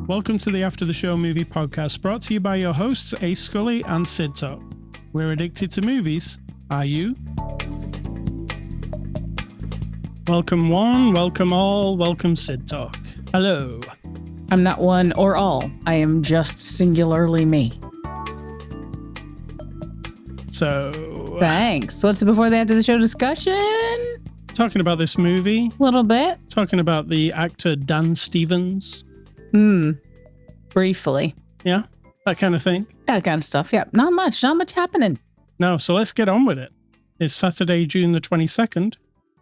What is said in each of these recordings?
Welcome to the After the Show movie podcast, brought to you by your hosts Ascully and Cidtalk. We're addicted to movies. Are you? Welcome one, welcome all, welcome Cidtalk. Hello. I'm not one or all. I am just singularly me. So... Thanks. What's the before the after the show discussion? Talking about this movie. A little bit. Talking about the actor Dan Stevens. Briefly. Yeah, that kind of thing. That kind of stuff. Yeah, not much happening. No, so let's get on with it. It's Saturday, June the 22nd.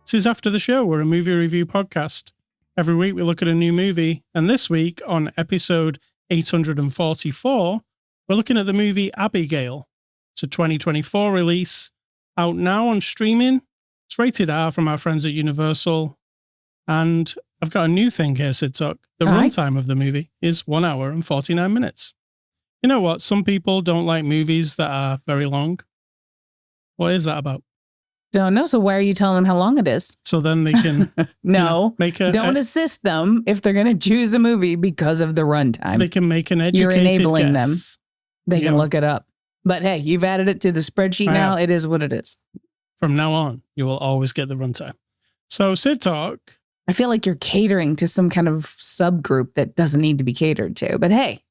This is After the Show. We're a movie review podcast. Every week we look at a new movie, and this week on episode 844, we're looking at the movie Abigail. It's a 2024 release, out now on streaming. It's rated R from our friends at Universal. And I've got a new thing here, Cidtalk. The runtime of the movie is 1 hour and 49 minutes. You know what? Some people don't like movies that are very long. What is that about? Don't know. So why are you telling them how long it is? So then they can... don't assist them if they're going to choose a movie because of the runtime. They can make an educated You're enabling guess. them. They can look it up. But hey, you've added it to the spreadsheet now. It is what it is. From now on, you will always get the runtime. So, Cidtalk. I feel like you're catering to some kind of subgroup that doesn't need to be catered to. But hey,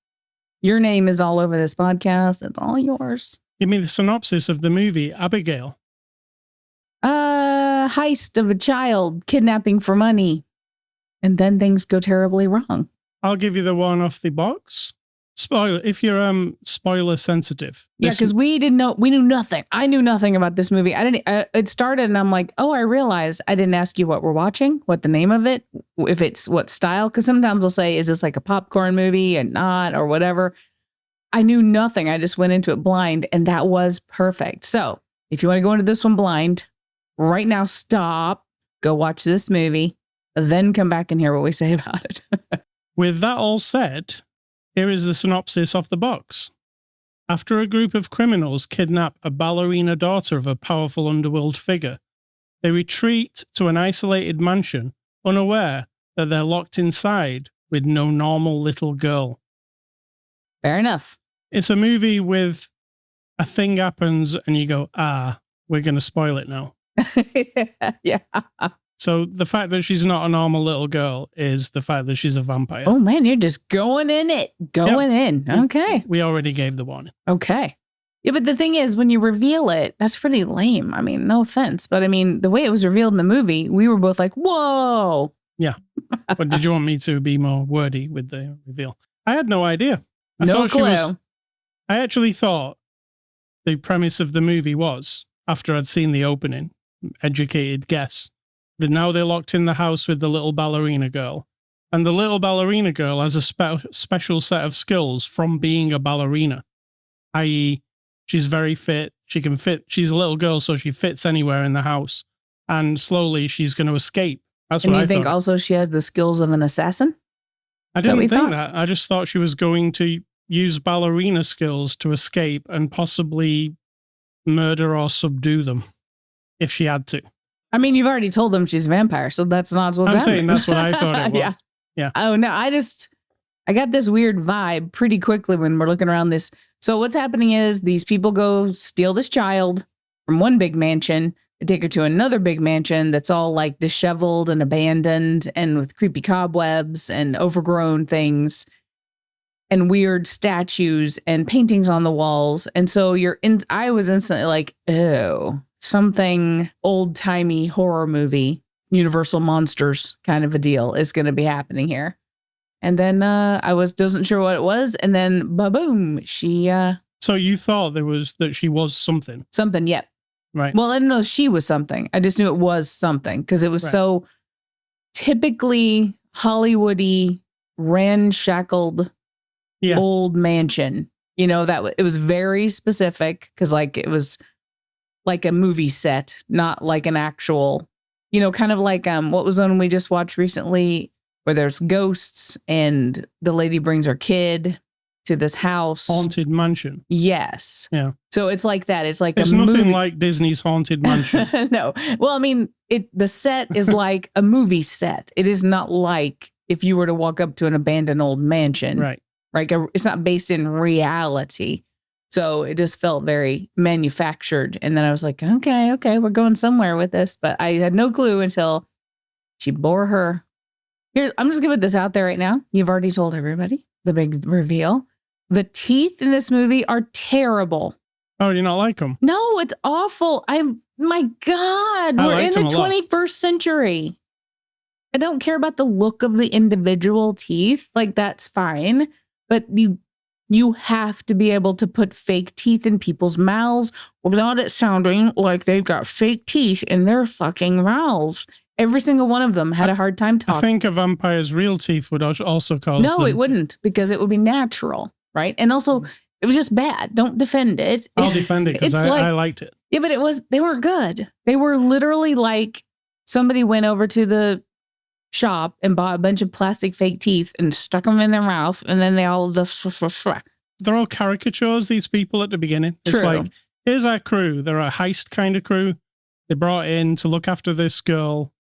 your name is all over this podcast. It's all yours. Give me the synopsis of the movie, Abigail. Heist of a child, kidnapping for money. And then things go terribly wrong. I'll give you the one off the box. Spoiler, if you're spoiler sensitive. Yeah, because we knew nothing. I knew nothing about this movie. It started and I'm like, oh, I realized I didn't ask you what we're watching, what the name of it, if it's what style. Because sometimes they'll say, is this like a popcorn movie and not, or whatever. I knew nothing. I just went into it blind, and that was perfect. So if you want to go into this one blind, right now, stop, go watch this movie, then come back and hear what we say about it. With that all said, here is the synopsis off the box. After a group of criminals kidnap a ballerina daughter of a powerful underworld figure, they retreat to an isolated mansion, unaware that they're locked inside with no normal little girl. Fair enough. It's a movie with a thing happens and you go, we're going to spoil it now. Yeah. So the fact that she's not a normal little girl is the fact that she's a vampire. Oh, man, you're just going in it. Going in. Okay. We already gave the warning. Okay. Yeah, but the thing is, when you reveal it, that's pretty lame. I mean, no offense, but I mean, the way it was revealed in the movie, we were both like, whoa. Yeah. But did you want me to be more wordy with the reveal? I had no idea. No clue. I actually thought the premise of the movie was, after I'd seen the opening, educated guess, that now they're locked in the house with the little ballerina girl. And the little ballerina girl has a special set of skills from being a ballerina. I.e., she's very fit. She can fit. She's a little girl, so she fits anywhere in the house. And slowly she's going to escape. That's what I thought. And you think also she has the skills of an assassin? I didn't think that. I just thought she was going to use ballerina skills to escape and possibly murder or subdue them if she had to. I mean, you've already told them she's a vampire, so that's not what's happening. I'm saying that's what I thought it was. Yeah. Oh, no, I got this weird vibe pretty quickly when we're looking around this. So what's happening is these people go steal this child from one big mansion, they take her to another big mansion that's all like disheveled and abandoned and with creepy cobwebs and overgrown things and weird statues and paintings on the walls. And so I was instantly like, oh, something old-timey horror movie, Universal Monsters kind of a deal is going to be happening here. And then I wasn't sure what it was. And then ba-boom, she... So you thought that she was something? Something, yep. Right. Well, I didn't know she was something. I just knew it was something because it was so typically Hollywoody, ramshackled old mansion. You know, it was very specific because it was like a movie set, not like an actual, kind of like what was one we just watched recently where there's ghosts and the lady brings her kid to this house. Haunted Mansion. Yes. Yeah. So it's like that. It's like it's a nothing movie. like Disney's Haunted Mansion. No. Well, I mean, the set is like a movie set. It is not like if you were to walk up to an abandoned old mansion. Right. Right. It's not based in reality. So it just felt very manufactured. And then I was like, okay, we're going somewhere with this. But I had no clue until she bore her. Here, I'm just gonna put this out there right now. You've already told everybody the big reveal. The teeth in this movie are terrible. Oh, you not like them? No, it's awful. My God, we're in the 21st century. I don't care about the look of the individual teeth. Like, that's fine. But you have to be able to put fake teeth in people's mouths without it sounding like they've got fake teeth in their fucking mouths. Every single one of them had a hard time talking. I think a vampire's real teeth would also cause No, it wouldn't, because it would be natural, right? And also, it was just bad. Don't defend it. I'll defend it because I liked it. Yeah, but they weren't good. They were literally like somebody went over to the shop and bought a bunch of plastic fake teeth and stuck them in their mouth, and then they all they're all caricatures, these people at the beginning. It's like, here's our crew. They're a heist kind of crew. They brought in to look after this girl.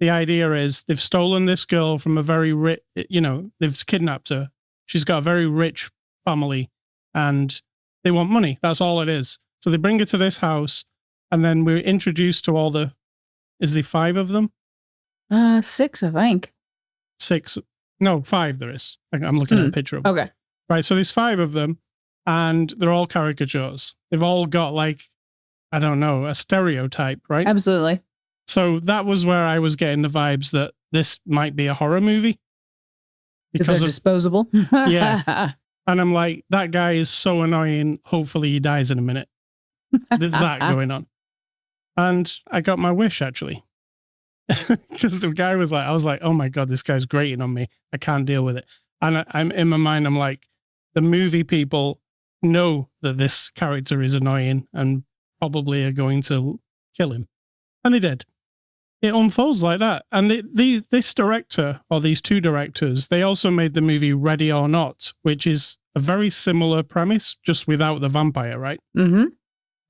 The idea is they've stolen this girl from a very rich, they've kidnapped her. She's got a very rich family and they want money. That's all it is. So they bring her to this house and then we're introduced to is there 5 of them? 6, I think. 6. No, 5 there is. I'm looking at a picture of them. Okay. Right. So there's 5 of them and they're all caricatures. They've all got I don't know, a stereotype, right? Absolutely. So that was where I was getting the vibes that this might be a horror movie. Because they're disposable. Yeah. And I'm like, that guy is so annoying. Hopefully he dies in a minute. There's that going on. And I got my wish, actually. Because the guy was like, I was like, oh my God, this guy's grating on me. I can't deal with it. And I'm in my mind, I'm like, the movie people know that this character is annoying and probably are going to kill him. And they did. It unfolds like that. And this director, or these 2 directors, they also made the movie Ready or Not, which is a very similar premise, just without the vampire, right? Mm-hmm.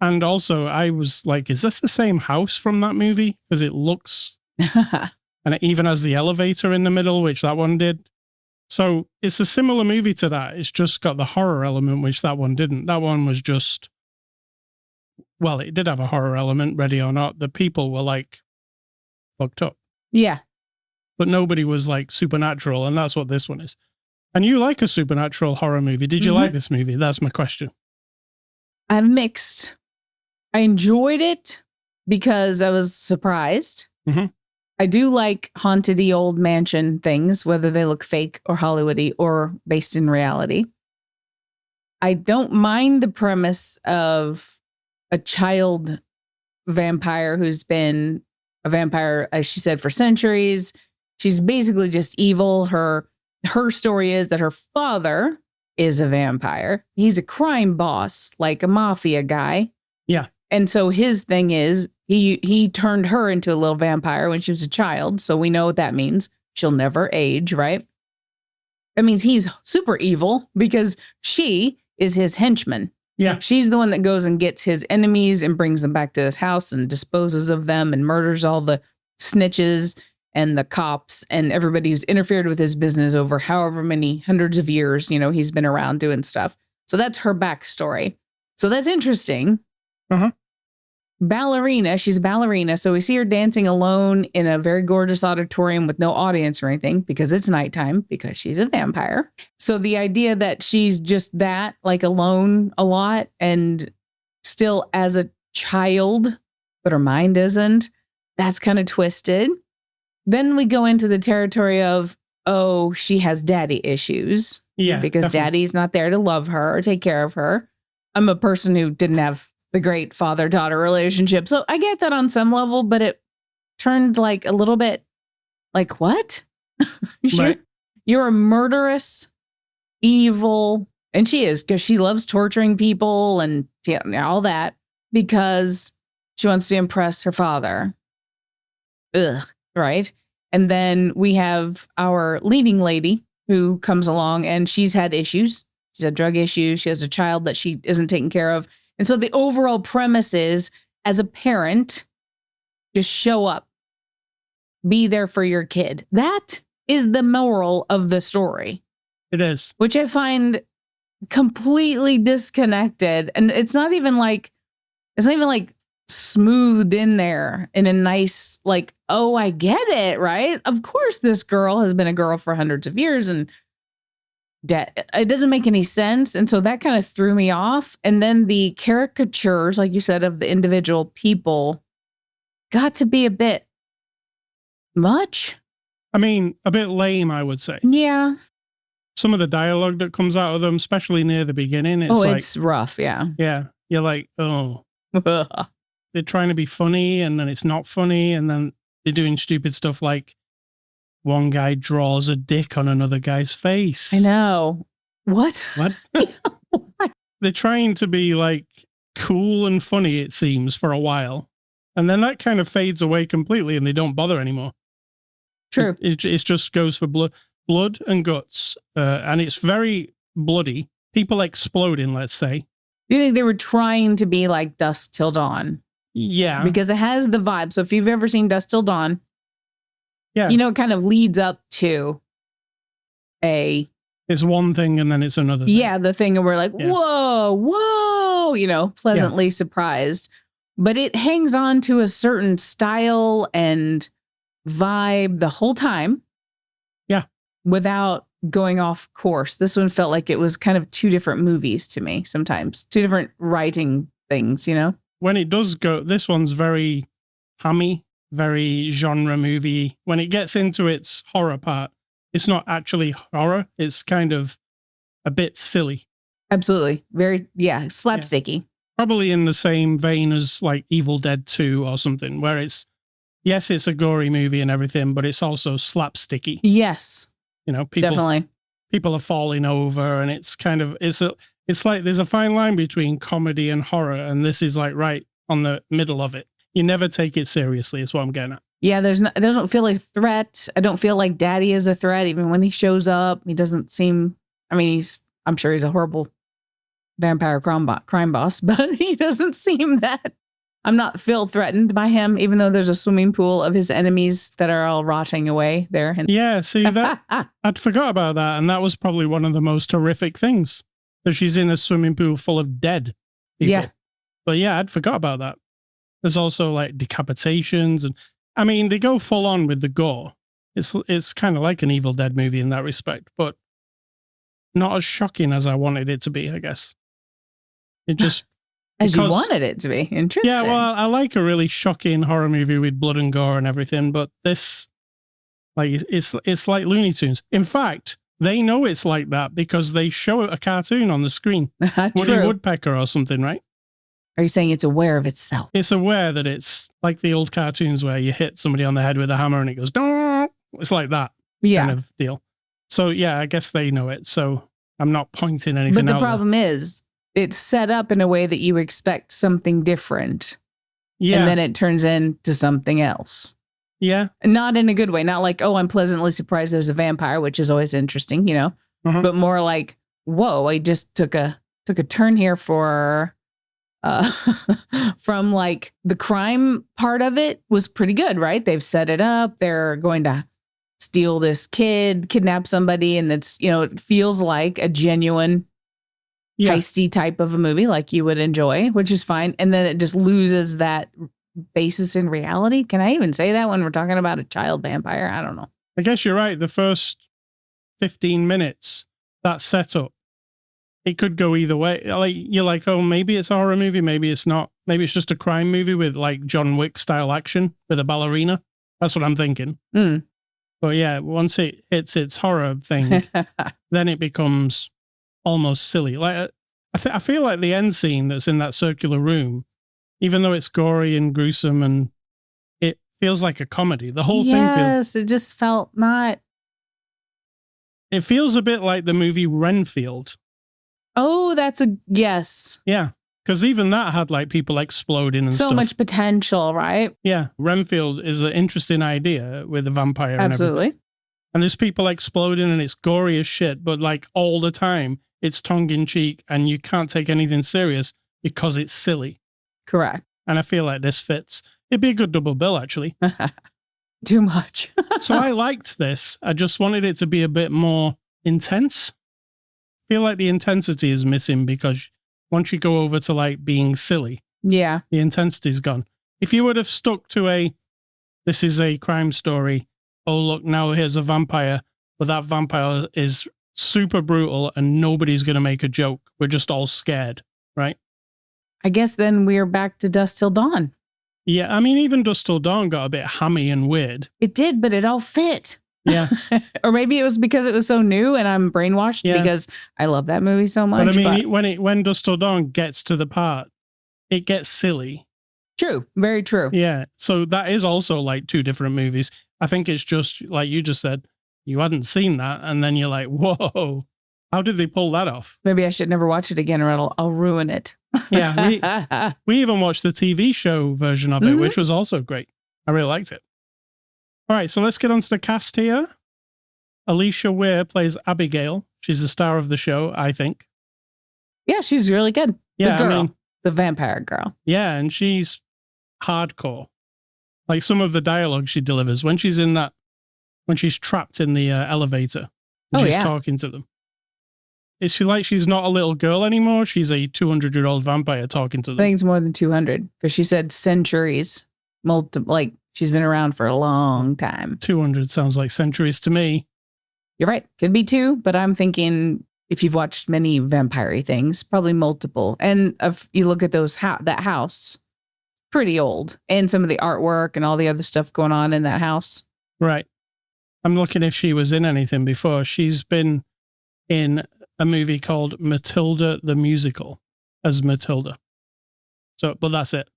And also, I was like, is this the same house from that movie? Because it looks... and it even has the elevator in the middle, which that one did. So it's a similar movie to that. It's just got the horror element, which that one didn't. That one was just... Well, it did have a horror element, Ready or Not. The people were fucked up. Yeah. But nobody was supernatural, and that's what this one is. And you like a supernatural horror movie. Did you like this movie? That's my question. I'm mixed. I enjoyed it because I was surprised. Mm-hmm. I do like haunted-y old mansion things, whether they look fake or Hollywoody or based in reality. I don't mind the premise of a child vampire who's been a vampire, as she said, for centuries. She's basically just evil. Her story is that her father is a vampire. He's a crime boss, like a mafia guy. Yeah. And so his thing is he turned her into a little vampire when she was a child. So we know what that means. She'll never age, right? That means he's super evil because she is his henchman. Yeah. She's the one that goes and gets his enemies and brings them back to this house and disposes of them and murders all the snitches and the cops and everybody who's interfered with his business over however many hundreds of years, he's been around doing stuff. So that's her backstory. So that's interesting. Uh-huh. Ballerina. She's a ballerina. So we see her dancing alone in a very gorgeous auditorium with no audience or anything because it's nighttime because she's a vampire. So the idea that she's just that, alone a lot and still as a child, but her mind isn't, that's kind of twisted. Then we go into the territory of, oh, she has daddy issues. Yeah. Because definitely. Daddy's not there to love her or take care of her. I'm a person who didn't have the great father-daughter relationship. So I get that on some level, but it turned a little bit what? Right. You're a murderous, evil, and she is because she loves torturing people and all that because she wants to impress her father. Ugh, right? And then we have our leading lady who comes along and she's had issues. She's had drug issues. She has a child that she isn't taking care of. And so the overall premise is, as a parent, just show up. Be there for your kid. That is the moral of the story. It is. Which I find completely disconnected. And it's not even like smoothed in there in a nice, like, oh, I get it, right? Of course, this girl has been a girl for hundreds of years and it doesn't make any sense. And so that kind of threw me off. And then the caricatures, like you said, of the individual people got to be a bit much. I mean, a bit lame, I would say. Yeah. Some of the dialogue that comes out of them, especially near the beginning, it's rough. Yeah. Yeah. You're like, oh. They're trying to be funny and then it's not funny. And then they're doing stupid stuff like one guy draws a dick on another guy's face. I know. What? What? They're trying to be like cool and funny, it seems, for a while. And then that kind of fades away completely and they don't bother anymore. True. It just goes for blood and guts. And it's very bloody. People exploding, let's say. Do you think they were trying to be like Dusk Till Dawn? Yeah. Because it has the vibe. So if you've ever seen Dusk Till Dawn, yeah, it kind of leads up to it's one thing and then it's another thing. Yeah, the thing where we're like, whoa, pleasantly surprised. But it hangs on to a certain style and vibe the whole time. Yeah. Without going off course. This one felt like it was kind of two different movies to me sometimes. Two different writing things, When it does go, this one's very hammy, very genre movie. When it gets into its horror part, it's not actually horror. It's kind of a bit silly. Absolutely. Very, slapsticky. Yeah. Probably in the same vein as like Evil Dead 2 or something, where it's a gory movie and everything, but it's also slapsticky. Yes. People are falling over and it's kind of, it's like there's a fine line between comedy and horror. And this is like right on the middle of it. You never take it seriously is what I'm getting at. Yeah, it doesn't feel like a threat. I don't feel like Daddy is a threat. Even when he shows up, he doesn't seem, I'm sure he's a horrible vampire crime boss, but he doesn't seem that. I'm not feel threatened by him, even though there's a swimming pool of his enemies that are all rotting away there. Yeah, see, that I'd forgot about that. And that was probably one of the most horrific things, that she's in a swimming pool full of dead people. Yeah. But yeah, I'd forgot about that. There's also like decapitations. And they go full on with the gore. It's kind of like an Evil Dead movie in that respect, but not as shocking as I wanted it to be, I guess. It just... As you wanted it to be. Interesting. Yeah, well, I like a really shocking horror movie with blood and gore and everything, but this, like, it's like Looney Tunes. In fact, they know it's like that because they show a cartoon on the screen. Woody Woodpecker or something, right? Are you saying it's aware of itself? It's aware that it's like the old cartoons where you hit somebody on the head with a hammer and it goes, Dong! It's like that kind of deal. So, yeah, I guess they know it. So I'm not pointing anything out. But the problem is, it's set up in a way that you expect something different. Yeah. And then it turns into something else. Yeah. Not in a good way. Not like, oh, I'm pleasantly surprised there's a vampire, which is always interesting, but more like, whoa, I just took a turn here for, from like the crime part of it was pretty good, right? They've set it up. They're going to steal this kid, kidnap somebody. And it's, it feels like a genuine heisty type of a movie like you would enjoy, which is fine. And then it just loses that basis in reality. Can I even say that when we're talking about a child vampire? I don't know. I guess you're right. The first 15 minutes, that setup, it could go either way. Like you're like, oh, maybe it's a horror movie. Maybe it's not. Maybe it's just a crime movie with like John Wick style action with a ballerina. That's what I'm thinking. But yeah, once it hits its horror thing, then it becomes almost silly. Like I feel like the end scene that's in that circular room, even though it's gory and gruesome, and it feels like a comedy. The whole thing feels. Yes, it just felt not. It feels a bit like the movie Renfield. Oh, that's a yes. Yeah, because even that had like people exploding and stuff. So much potential, right? Yeah, Renfield is an interesting idea with a vampire. Absolutely. And there's people exploding and it's gory as shit, but like all the time. It's tongue in cheek and you can't take anything serious because it's silly. Correct. And I feel like this fits. It'd be a good double bill, actually. Too much. So I liked this. I just wanted it to be a bit more intense. I feel like the intensity is missing because once you go over to like being silly, Yeah. the intensity's gone. If you would have stuck to this is a crime story. Oh, look, now here's a vampire, but that vampire is super brutal and nobody's going to make a joke. We're just all scared, right? I guess then we're back to Dusk Till Dawn. Yeah, I mean, even Dusk Till Dawn got a bit hammy and weird. It did, but it all fit. Yeah. Or maybe it was because it was so new and I'm brainwashed because I love that movie so much. But I mean, when Dusk Till Dawn gets to the part, it gets silly. True. Very true. Yeah. So that is also like two different movies. I think it's just like you just said, you hadn't seen that. And then you're like, whoa, how did they pull that off? Maybe I should never watch it again or I'll ruin it. Yeah. We even watched the TV show version of it, which was also great. I really liked it. All right. So let's get on to the cast here. Alicia Weir plays Abigail. She's the star of the show, I think. Yeah, she's really good. Yeah, the girl, I mean, the vampire girl. Yeah, and she's hardcore. Like some of the dialogue she delivers when she's trapped in the elevator and she's talking to them. Is she like she's not a little girl anymore? She's a 200-year-old vampire talking to them. I think it's more than 200 because she said centuries. Like she's been around for a long time. 200 sounds like centuries to me. You're right. Could be 2, but I'm thinking if you've watched many vampire things, probably multiple. And if you look at that house, pretty old. And some of the artwork and all the other stuff going on in that house. Right. I'm looking if she was in anything before. She's been in a movie called Matilda the Musical as Matilda. So, but that's it.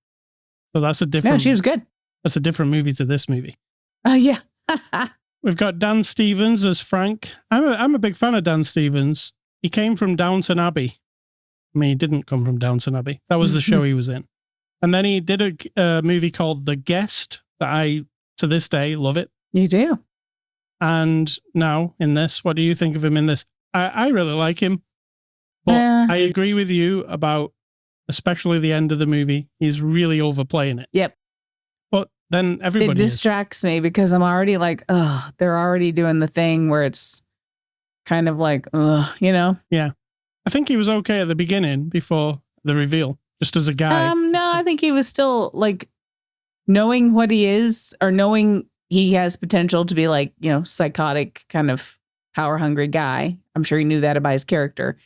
So that's a different. Yeah, she was good. That's a different movie to this movie. Yeah. We've got Dan Stevens as Frank. I'm a big fan of Dan Stevens. He came from Downton Abbey. I mean, he didn't come from Downton Abbey. That was the show he was in. And then he did a movie called The Guest that I, to this day, love it. You do. And now in this, what do you think of him in this? I really like him. But I agree with you about, especially the end of the movie. He's really overplaying it. Yep. But then everybody It distracts me because I'm already like, oh, they're already doing the thing where it's kind of like, you know? Yeah. I think he was okay at the beginning before the reveal, just as a guy. No, I think he was still like knowing what he is or knowing he has potential to be like, you know, psychotic kind of power hungry guy. I'm sure he knew that about his character.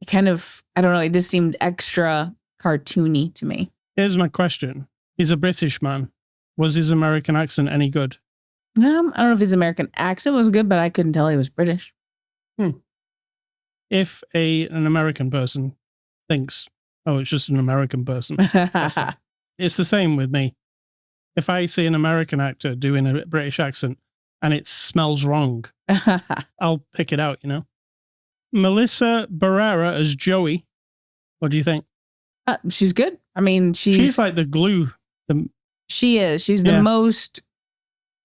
He kind of, I don't know, it just seemed extra cartoony to me. Here's my question. He's a British man. Was his American accent any good? I don't know if his American accent was good, but I couldn't tell he was British. If an American person thinks, oh, it's just an American person, it's the same with me. If I see an American actor doing a British accent and it smells wrong, I'll pick it out, you know? Melissa Barrera as Joey. What do you think? She's good. I mean, she's like the glue. She is. She's the most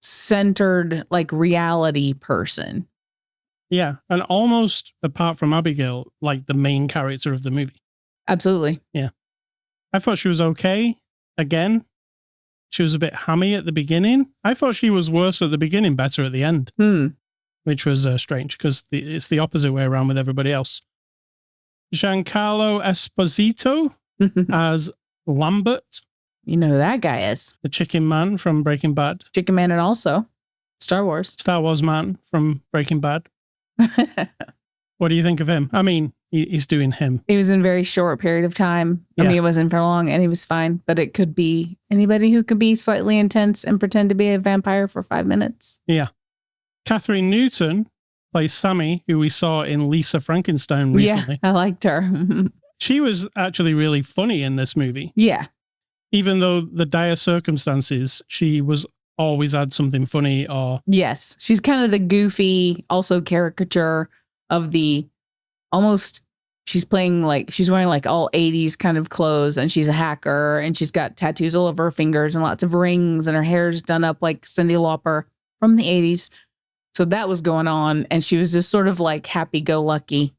centered, like, reality person. Yeah. And almost, apart from Abigail, like the main character of the movie. Absolutely. Yeah. I thought she was okay. Again, she was a bit hammy at the beginning. I thought she was worse at the beginning, better at the end. Which was strange because it's the opposite way around with everybody else. Giancarlo Esposito as Lambert. You know who that guy is. The chicken man from Breaking Bad. Chicken man and also Star Wars man from Breaking Bad. What do you think of him? I mean, he's doing him. He was in a very short period of time. I mean, it wasn't for long and he was fine, but it could be anybody who could be slightly intense and pretend to be a vampire for 5 minutes. Yeah. Catherine Newton plays Sammy, who we saw in Lisa Frankenstein recently. Yeah, I liked her. She was actually really funny in this movie. Yeah. Even though the dire circumstances, she was always had something funny or... Yes. She's kind of the goofy, also caricature of the almost... She's playing like... She's wearing like all 80s kind of clothes and she's a hacker and she's got tattoos all over her fingers and lots of rings and her hair's done up like Cyndi Lauper from the 80s. So that was going on and she was just sort of like happy-go-lucky.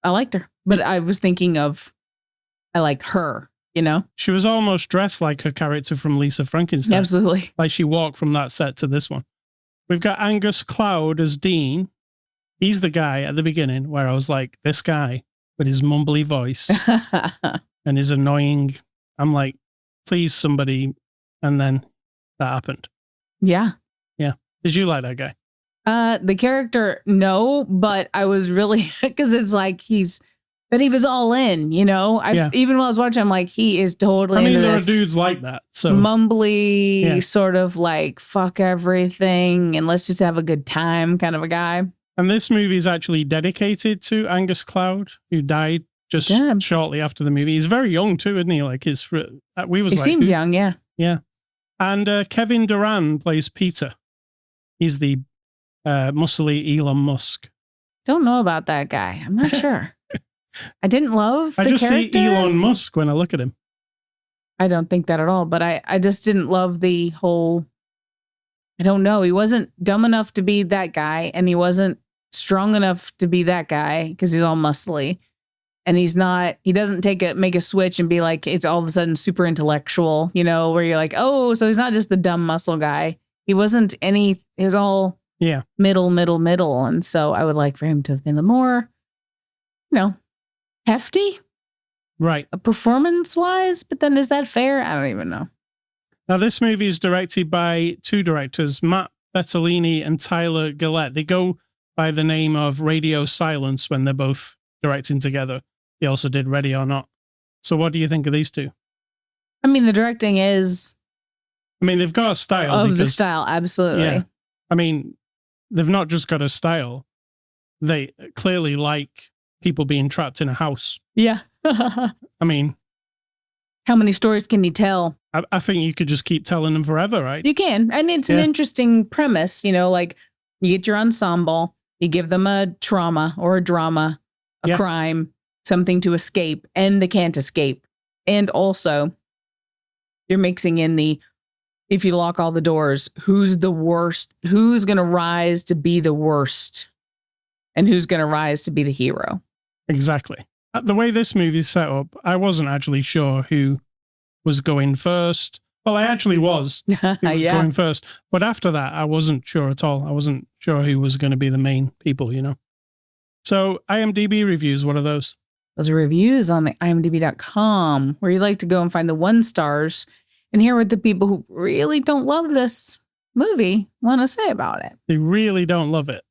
I liked her. But I was thinking of... I like her you know? She was almost dressed like her character from Lisa Frankenstein. Absolutely. Like she walked from that set to this one. We've got Angus Cloud as Dean. He's the guy at the beginning where I was like, this guy with his mumbly voice and his annoying, I'm like, please somebody. And then that happened. Yeah. Yeah. Did you like that guy? The character, no, but I was really, because it's like he was all in, you know? Even while I was watching, I'm like, he is totally into there this. are dudes like that. So mumbly, sort of like, fuck everything and let's just have a good time kind of a guy. And this movie is actually dedicated to Angus Cloud, who died just shortly after the movie. He's very young too, isn't he? Like he seemed young, yeah. Yeah. And Kevin Durand plays Peter. He's the muscly Elon Musk. Don't know about that guy. I'm not sure. I didn't love the character. I just see Elon Musk when I look at him. I don't think that at all, but I just didn't love the whole, I don't know. He wasn't dumb enough to be that guy, and he wasn't strong enough to be that guy because he's all muscly. And he doesn't make a switch and be like, it's all of a sudden super intellectual, you know, where you're like, oh, so he's not just the dumb muscle guy. He wasn't he was all middle. And so I would like for him to have been a more, hefty. Right. Performance wise. But then is that fair? I don't even know. Now, this movie is directed by two directors, Matt Bettolini and Tyler Gillette. They go by the name of Radio Silence when they're both directing together. They also did Ready or Not. So what do you think of these two? I mean, the directing is... they've got a style. Of the style, absolutely. Yeah. They've not just got a style. They clearly like people being trapped in a house. Yeah. How many stories can you tell? I think you could just keep telling them forever, right? You can. And it's an interesting premise, like you get your ensemble, you give them a trauma or a drama, a crime, something to escape, and they can't escape. And also, you're mixing in if you lock all the doors, who's the worst? Who's going to rise to be the worst? And who's going to rise to be the hero? Exactly. The way this movie is set up, I wasn't actually sure who was going first. Well, I actually was. Who was going first. But after that, I wasn't sure at all. I wasn't sure who was going to be the main people, So IMDB reviews, what are those? Those are reviews on the imdb.com, where you like to go and find the 1 stars and hear what the people who really don't love this movie want to say about it. They really don't love it.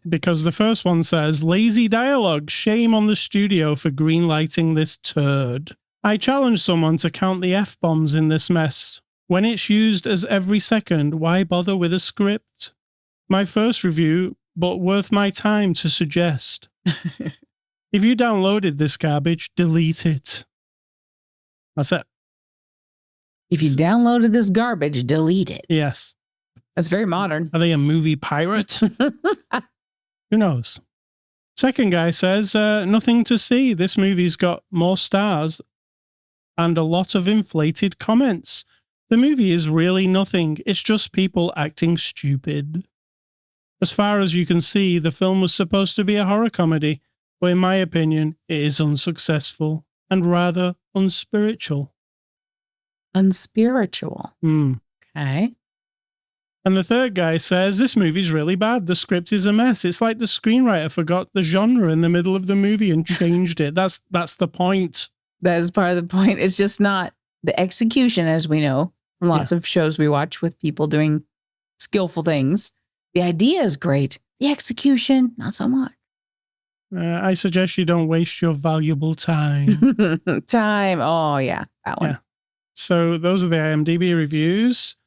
Because the first one says, lazy dialogue, shame on the studio for greenlighting this turd. I challenge someone to count the F-bombs in this mess. When it's used as every second, why bother with a script? My first review, but worth my time to suggest. If you downloaded this garbage, delete it. That's it. If you downloaded this garbage, delete it. Yes. That's very modern. Are they a movie pirate? Who knows? Second guy says, nothing to see. This movie's got more stars and a lot of inflated comments. The movie is really nothing. It's just people acting stupid. As far as you can see, the film was supposed to be a horror comedy, but in my opinion, it is unsuccessful and rather unspiritual. Unspiritual. Okay. And the third guy says, this movie's really bad. The script is a mess. It's like the screenwriter forgot the genre in the middle of the movie and changed it. That's the point. That is part of the point. It's just not the execution, as we know from lots of shows we watch with people doing skillful things. The idea is great. The execution, not so much. I suggest you don't waste your valuable time. Time. Oh, yeah. That one. Yeah. So those are the IMDb reviews.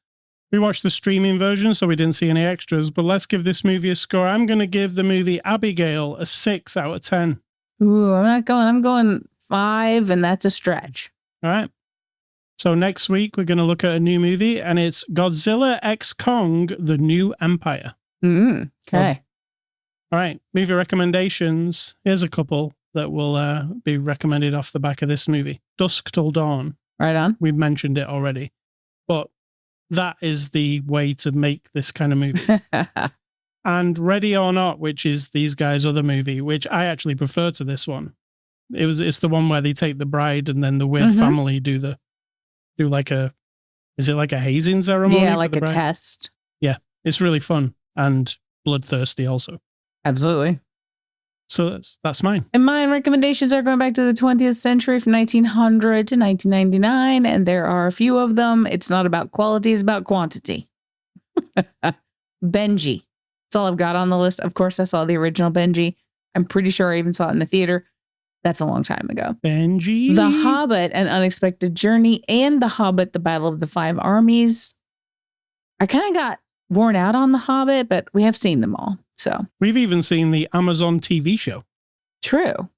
We watched the streaming version, so we didn't see any extras, but let's give this movie a score. I'm going to give the movie Abigail a 6 out of 10. Ooh, I'm going 5, and that's a stretch. All right. So next week, we're going to look at a new movie, and it's Godzilla x Kong, The New Empire. Okay. All right. Movie recommendations. Here's a couple that will be recommended off the back of this movie. Dusk Till Dawn. Right on. We've mentioned it already, but that is the way to make this kind of movie. And Ready or Not, which is these guys' other movie, which I actually prefer to this one. It's the one where they take the bride and then the weird family do like a, is it like a hazing ceremony? Yeah, for like the a bride? test. Yeah, it's really fun and bloodthirsty also. Absolutely. So that's mine. And my recommendations are going back to the 20th century from 1900 to 1999. And there are a few of them. It's not about quality, it's about quantity. Benji. That's all I've got on the list. Of course, I saw the original Benji. I'm pretty sure I even saw it in the theater. That's a long time ago. Benji. The Hobbit, An Unexpected Journey, and The Hobbit, The Battle of the Five Armies. I kind of got worn out on The Hobbit, but we have seen them all. So we've even seen the Amazon TV show. True.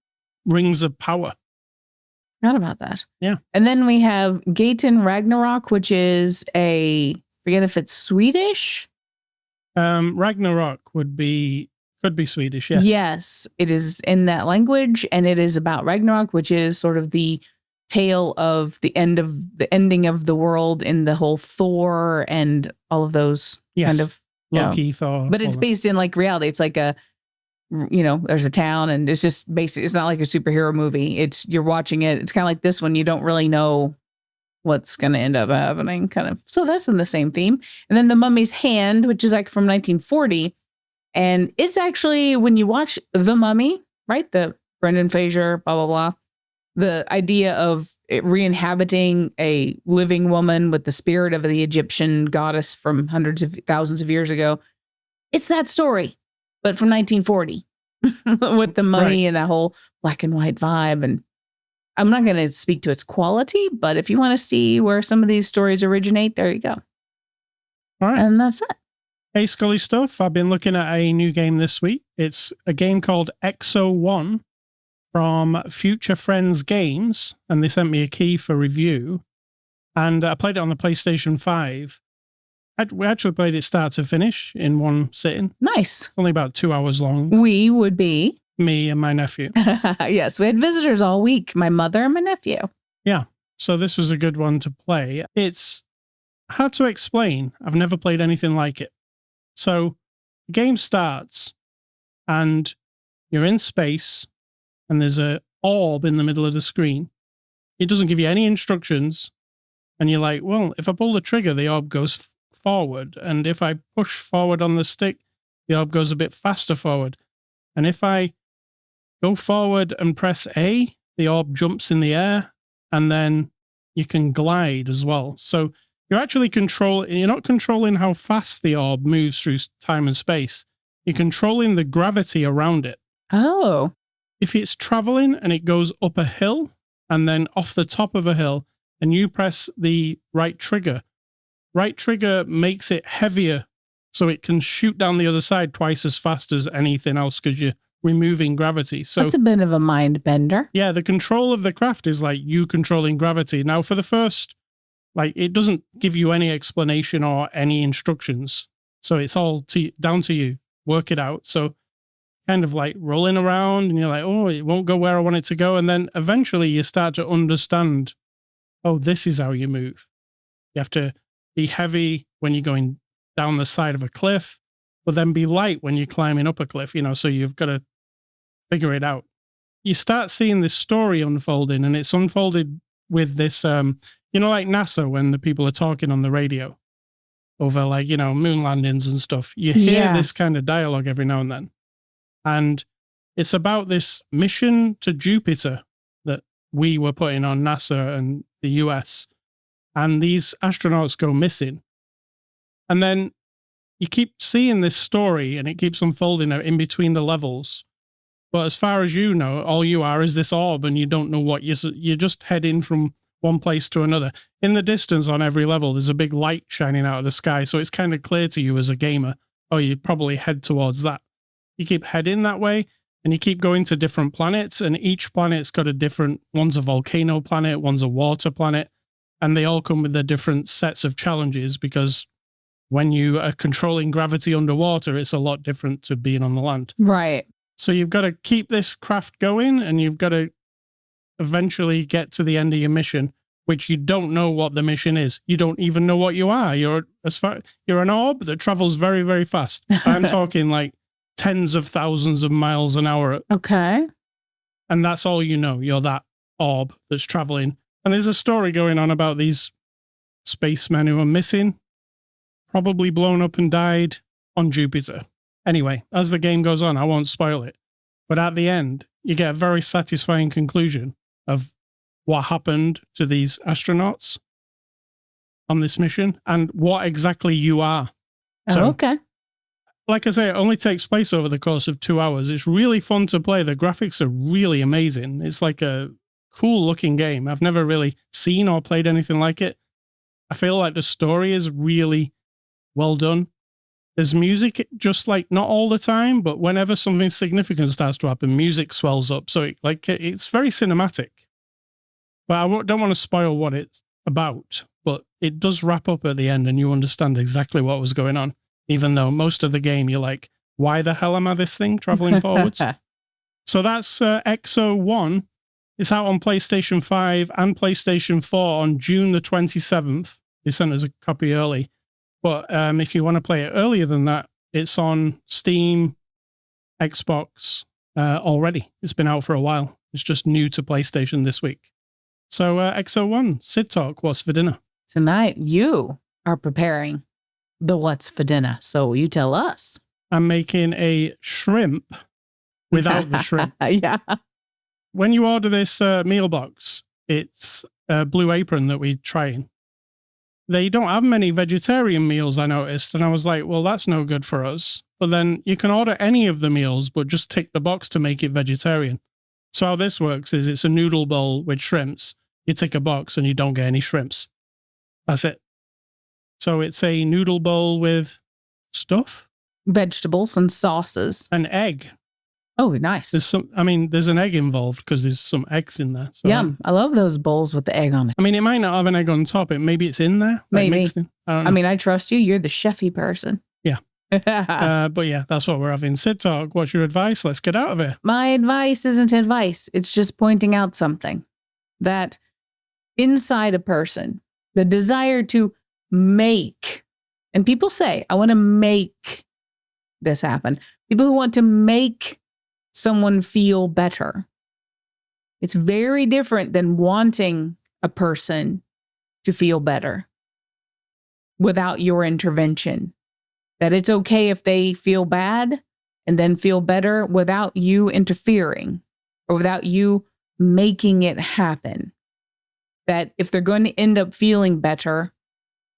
Rings of Power. Forgot about that. Yeah. And then we have Gaten Ragnarok, which is forget if it's Swedish. Ragnarok could be Swedish, yes. Yes, it is in that language, and it is about Ragnarok, which is sort of the tale of the ending of the world in the whole Thor and all of those kind of Loki, Thor. But it's based in like reality. It's like there's a town, and it's just basically, it's not like a superhero movie. You're watching it. It's kind of like this one. You don't really know what's going to end up happening, kind of. So that's in the same theme. And then The Mummy's Hand, which is like from 1940. And it's actually, when you watch The Mummy, right? The Brendan Fraser, blah, blah, blah. The idea of it re-inhabiting a living woman with the spirit of the Egyptian goddess from hundreds of thousands of years ago. It's that story, but from 1940 with the mummy and that whole black and white vibe. And I'm not going to speak to its quality, but if you want to see where some of these stories originate, there you go. All right. And that's it. Hey, Scully Stuff. I've been looking at a new game this week. It's a game called XO1 from Future Friends Games, and they sent me a key for review. And I played it on the PlayStation 5. We actually played it start to finish in one sitting. Nice. Only about 2 hours long. We would be. Me and my nephew. Yes, we had visitors all week. My mother and my nephew. Yeah, so this was a good one to play. It's hard to explain. I've never played anything like it. So the game starts and you're in space and there's a orb in the middle of the screen. It doesn't give you any instructions. And you're like, well, if I pull the trigger, the orb goes forward. And if I push forward on the stick, the orb goes a bit faster forward. And if I go forward and press A, the orb jumps in the air, and then you can glide as well. So you're actually you're not controlling how fast the orb moves through time and space. You're controlling the gravity around it. Oh. If it's traveling and it goes up a hill and then off the top of a hill, and you press the right trigger makes it heavier so it can shoot down the other side twice as fast as anything else because you're removing gravity. So that's a bit of a mind bender. Yeah, the control of the craft is like you controlling gravity. Now for the first, it doesn't give you any explanation or any instructions. So it's all down to you. Work it out. So kind of like rolling around and you're like, oh, it won't go where I want it to go. And then eventually you start to understand, oh, this is how you move. You have to be heavy when you're going down the side of a cliff, but then be light when you're climbing up a cliff, so you've got to figure it out. You start seeing this story unfolding, and it's unfolded with this, like NASA when the people are talking on the radio over moon landings and stuff. You hear this kind of dialogue every now and then. And it's about this mission to Jupiter that we were putting on NASA and the US. And these astronauts go missing. And then you keep seeing this story and it keeps unfolding in between the levels. But as far as you know, all you are is this orb and you don't know what you're just heading from one place to another. In the distance on every level, there's a big light shining out of the sky. So it's kind of clear to you as a gamer, oh, you probably head towards that. You keep heading that way and you keep going to different planets, and each planet's got one's a volcano planet, one's a water planet. And they all come with their different sets of challenges because when you are controlling gravity underwater, it's a lot different to being on the land. Right. So you've got to keep this craft going and you've got to eventually get to the end of your mission, which you don't know what the mission is. You don't even know what you are. You're an orb that travels very, very fast. I'm talking like tens of thousands of miles an hour. Okay. And that's all you know. You're that orb that's traveling. And there's a story going on about these spacemen who are missing, probably blown up and died on Jupiter. Anyway, as the game goes on, I won't spoil it. But at the end, you get a very satisfying conclusion of what happened to these astronauts on this mission and what exactly you are. So, okay. Like I say, it only takes place over the course of 2 hours. It's really fun to play. The graphics are really amazing. It's like a cool looking game. I've never really seen or played anything like it. I feel like the story is really well done. There's music, just like not all the time, but whenever something significant starts to happen, music swells up. So it's very cinematic. But I don't want to spoil what it's about, but it does wrap up at the end and you understand exactly what was going on. Even though most of the game you're like, why the hell am I this thing traveling forwards? So that's EXO 1. It's out on PlayStation 5 and PlayStation 4 on June the 27th. They sent us a copy early. But if you want to play it earlier than that, it's on Steam, Xbox already. It's been out for a while. It's just new to PlayStation this week. So EXO 1, Cidtalk, what's for dinner? Tonight, you are preparing the what's for dinner. So you tell us. I'm making a shrimp without the shrimp. Yeah. When you order this meal box, it's Blue Apron that we're trying. They don't have many vegetarian meals, I noticed. And I was like, well, that's no good for us. But then you can order any of the meals, but just tick the box to make it vegetarian. So how this works is it's a noodle bowl with shrimps. You tick a box and you don't get any shrimps. That's it. So it's a noodle bowl with stuff. Vegetables and sauces. An egg. Oh, nice. There's an egg involved because there's some eggs in there. So Yum. I love those bowls with the egg on it. I mean, it might not have an egg on top. Maybe it's in there. Maybe. Mixed in. I mean, I trust you. You're the chefy person. Yeah. But yeah, that's what we're having. Cidtalk, what's your advice? Let's get out of here. My advice isn't advice. It's just pointing out something that inside a person, the desire to make, and people say, I want to make this happen. People who want to make someone feel better. It's very different than wanting a person to feel better without your intervention. That it's okay if they feel bad and then feel better without you interfering or without you making it happen. That if they're going to end up feeling better,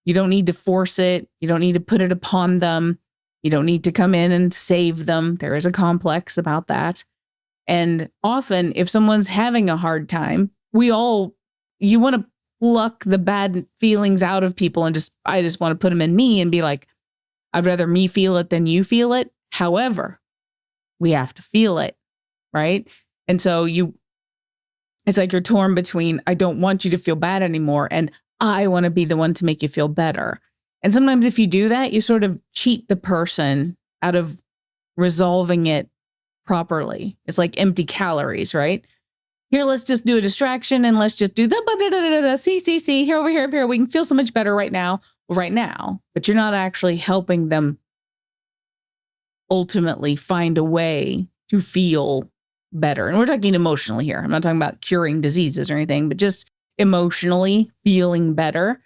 you don't need to force it. You don't need to put it upon them. You don't need to come in and save them. There is a complex about that. And often if someone's having a hard time, you want to pluck the bad feelings out of people and I just want to put them in me and be like, I'd rather me feel it than you feel it. However, we have to feel it, right? And so it's like you're torn between, I don't want you to feel bad anymore, and I want to be the one to make you feel better. And sometimes if you do that, you sort of cheat the person out of resolving it properly. It's like empty calories, right? Here, let's just do a distraction and let's just do the see, here, over here. We can feel so much better right now, but you're not actually helping them ultimately find a way to feel better. And we're talking emotionally here. I'm not talking about curing diseases or anything, but just emotionally feeling better.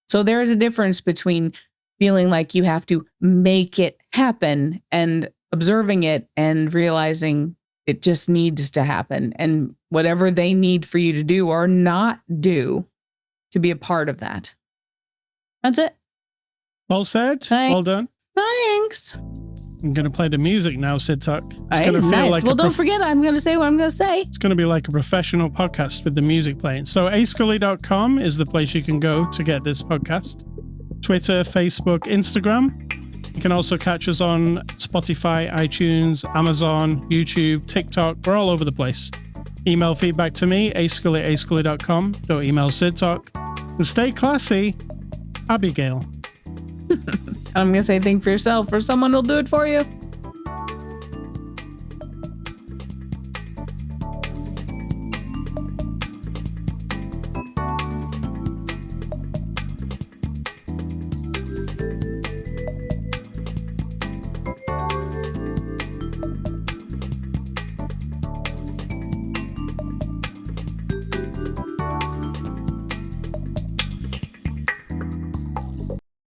So there is a difference between feeling like you have to make it happen and observing it and realizing it just needs to happen, and whatever they need for you to do or not do to be a part of that. That's it. Well said. Well done. Thanks. I'm going to play the music now, Cidtalk. It's Hey, going to feel nice. like Well, don't forget, I'm going to say what I'm going to say. It's going to be like a professional podcast with the music playing. So Ascully.com is the place you can go to get this podcast. Twitter, Facebook, Instagram. You can also catch us on Spotify, iTunes, Amazon, YouTube, TikTok. We're all over the place. Email feedback to me, ascully@ascully.com. Don't email Cidtalk. And stay classy, Abigail. I'm going to say think for yourself, or someone will do it for you.